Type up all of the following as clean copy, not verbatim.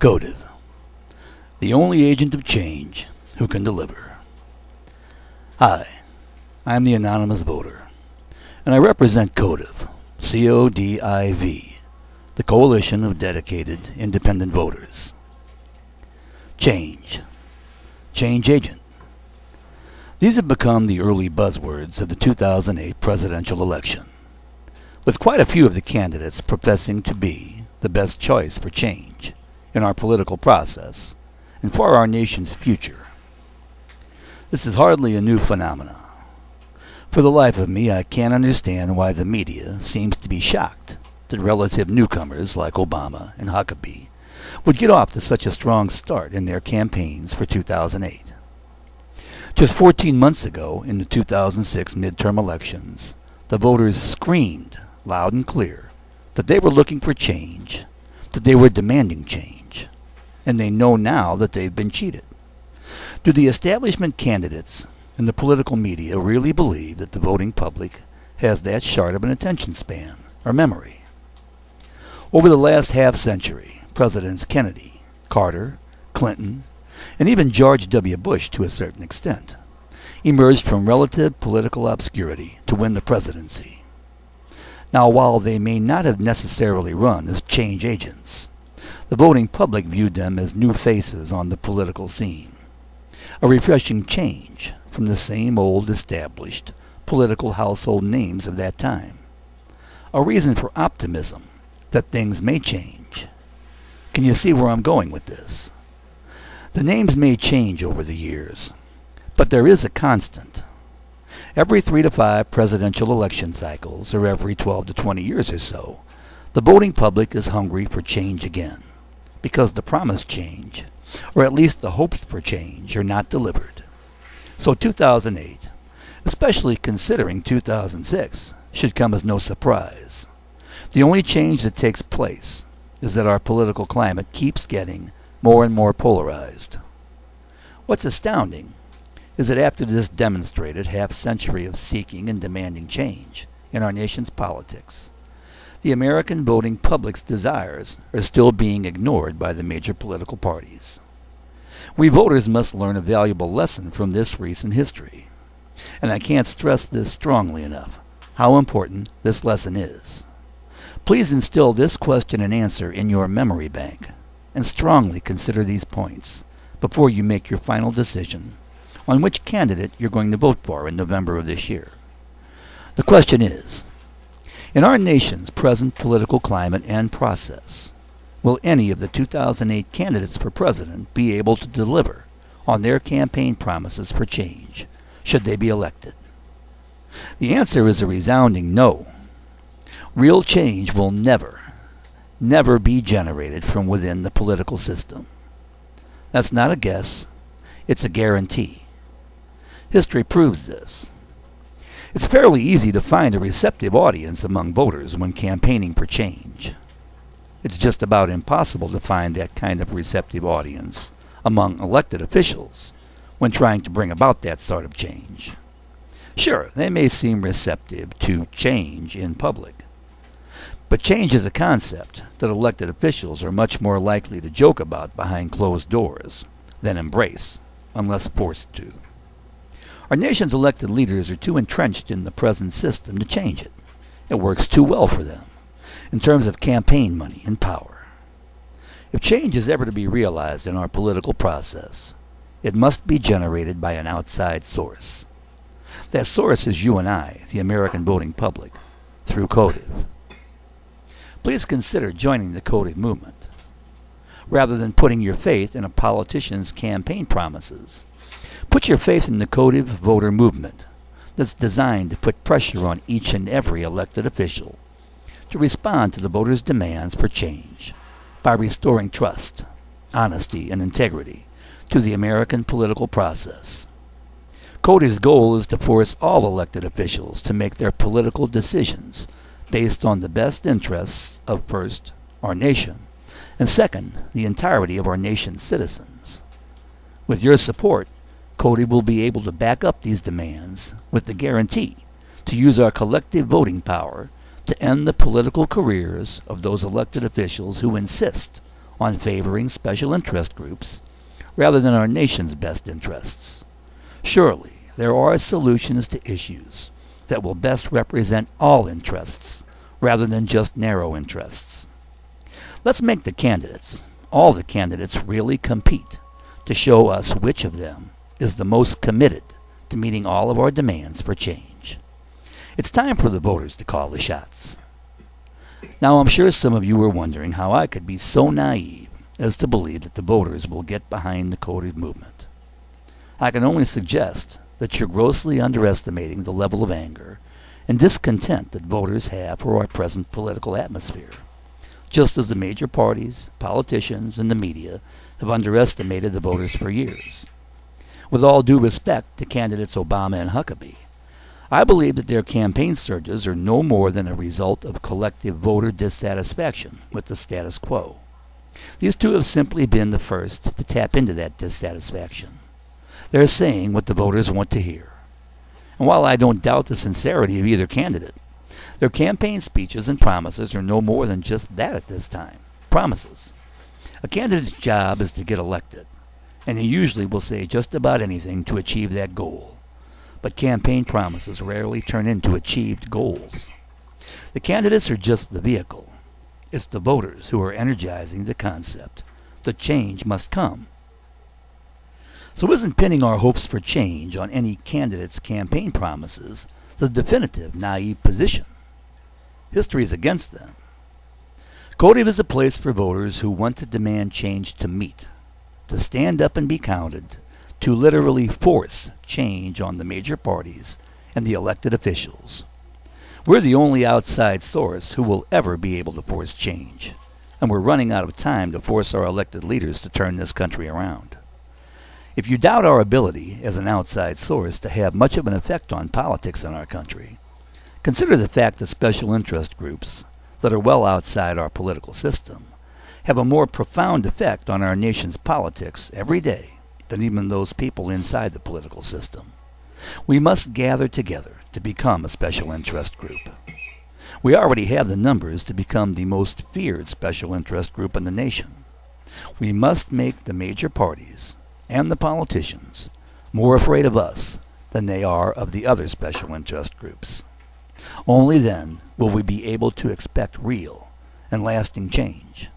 Cotive, the only agent of change who can deliver. Hi, I'm the anonymous voter, and I represent Cotive, C-O-D-I-V, the coalition of dedicated independent voters. Change. Change agent. These have become the early buzzwords of the 2008 presidential election, with quite a few of the candidates professing to be the best choice for change in our political process and for our nation's future. This is hardly a new phenomenon. For the life of me, I can't understand why the media seems to be shocked that relative newcomers like Obama and Huckabee would get off to such a strong start in their campaigns for 2008. Just 14 months ago, in the 2006 midterm elections, the voters screamed loud and clear that they were looking for change, that they were demanding change, and they know now that they've been cheated. Do the establishment candidates and the political media really believe that the voting public has that short of an attention span or memory? Over the last half-century, Presidents Kennedy, Carter, Clinton, and even George W. Bush to a certain extent, emerged from relative political obscurity to win the presidency. Now, while they may not have necessarily run as change agents, the voting public viewed them as new faces on the political scene, a refreshing change from the same old established political household names of that time, a reason for optimism that things may change. Can you see where I'm going with this? The names may change over the years, but there is a constant. Every 3 to 5 presidential election cycles, or every 12 to 20 years or so, the voting public is hungry for change again, because the promised change, or at least the hopes for change, are not delivered. So 2008, especially considering 2006, should come as no surprise. The only change that takes place is that our political climate keeps getting more and more polarized. What's astounding is that after this demonstrated half-century of seeking and demanding change in our nation's politics, the American voting public's desires are still being ignored by the major political parties. We voters must learn a valuable lesson from this recent history, and I can't stress this strongly enough, how important this lesson is. Please instill this question and answer in your memory bank, and strongly consider these points before you make your final decision on which candidate you're going to vote for in November of this year. The question is, in our nation's present political climate and process, will any of the 2008 candidates for president be able to deliver on their campaign promises for change, should they be elected? The answer is a resounding no. Real change will never be generated from within the political system. That's not a guess, it's a guarantee. History proves this. It's fairly easy to find a receptive audience among voters when campaigning for change. It's just about impossible to find that kind of receptive audience among elected officials when trying to bring about that sort of change. Sure, they may seem receptive to change in public, but change is a concept that elected officials are much more likely to joke about behind closed doors than embrace, unless forced to. Our nation's elected leaders are too entrenched in the present system to change it. It works too well for them, in terms of campaign money and power. If change is ever to be realized in our political process, it must be generated by an outside source. That source is you and I, the American voting public, through Cotive. Please consider joining the Cotive movement. Rather than putting your faith in a politician's campaign promises, put your faith in the Cotive voter movement that's designed to put pressure on each and every elected official to respond to the voters' demands for change by restoring trust, honesty, and integrity to the American political process. Cotive's goal is to force all elected officials to make their political decisions based on the best interests of, first, our nation, and second, the entirety of our nation's citizens. With your support, Cotive will be able to back up these demands with the guarantee to use our collective voting power to end the political careers of those elected officials who insist on favoring special interest groups rather than our nation's best interests. Surely, there are solutions to issues that will best represent all interests rather than just narrow interests. Let's make the candidates, all the candidates, really compete to show us which of them is the most committed to meeting all of our demands for change. It's time for the voters to call the shots. Now, I'm sure some of you are wondering how I could be so naive as to believe that the voters will get behind the COVID movement. I can only suggest that you're grossly underestimating the level of anger and discontent that voters have for our present political atmosphere, just as the major parties, politicians, and the media have underestimated the voters for years. With all due respect to candidates Obama and Huckabee, I believe that their campaign surges are no more than a result of collective voter dissatisfaction with the status quo. These two have simply been the first to tap into that dissatisfaction. They're saying what the voters want to hear. And while I don't doubt the sincerity of either candidate, their campaign speeches and promises are no more than just that at this time. Promises. A candidate's job is to get elected, and he usually will say just about anything to achieve that goal. But campaign promises rarely turn into achieved goals. The candidates are just the vehicle. It's the voters who are energizing the concept. The change must come. So isn't pinning our hopes for change on any candidate's campaign promises the definitive naive position? History is against them. CODIV is a place for voters who want to demand change to meet, to stand up and be counted, to literally force change on the major parties and the elected officials. We're the only outside source who will ever be able to force change, and we're running out of time to force our elected leaders to turn this country around. If you doubt our ability as an outside source to have much of an effect on politics in our country, consider the fact that special interest groups that are well outside our political system have a more profound effect on our nation's politics every day than even those people inside the political system. We must gather together to become a special interest group. We already have the numbers to become the most feared special interest group in the nation. We must make the major parties and the politicians more afraid of us than they are of the other special interest groups. Only then will we be able to expect real and lasting change.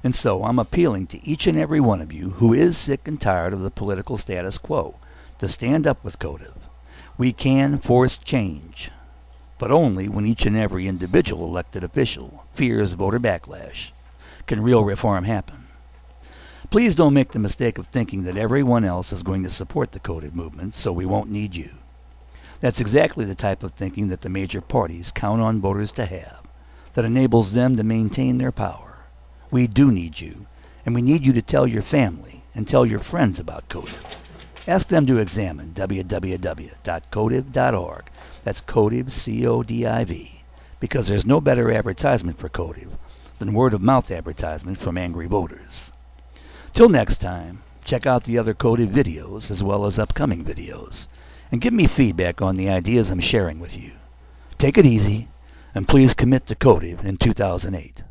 And so I'm appealing to each and every one of you who is sick and tired of the political status quo to stand up with CODIV. We can force change, but only when each and every individual elected official fears voter backlash can real reform happen. Please don't make the mistake of thinking that everyone else is going to support the CODIV movement, so we won't need you. That's exactly the type of thinking that the major parties count on voters to have, that enables them to maintain their power. We do need you, and we need you to tell your family and tell your friends about CODIV. Ask them to examine www.codiv.org. That's CODIV, C-O-D-I-V, because there's no better advertisement for CODIV than word-of-mouth advertisement from angry voters. Till next time, check out the other CODIV videos as well as upcoming videos, and give me feedback on the ideas I'm sharing with you. Take it easy, and please commit to CODIV in 2008.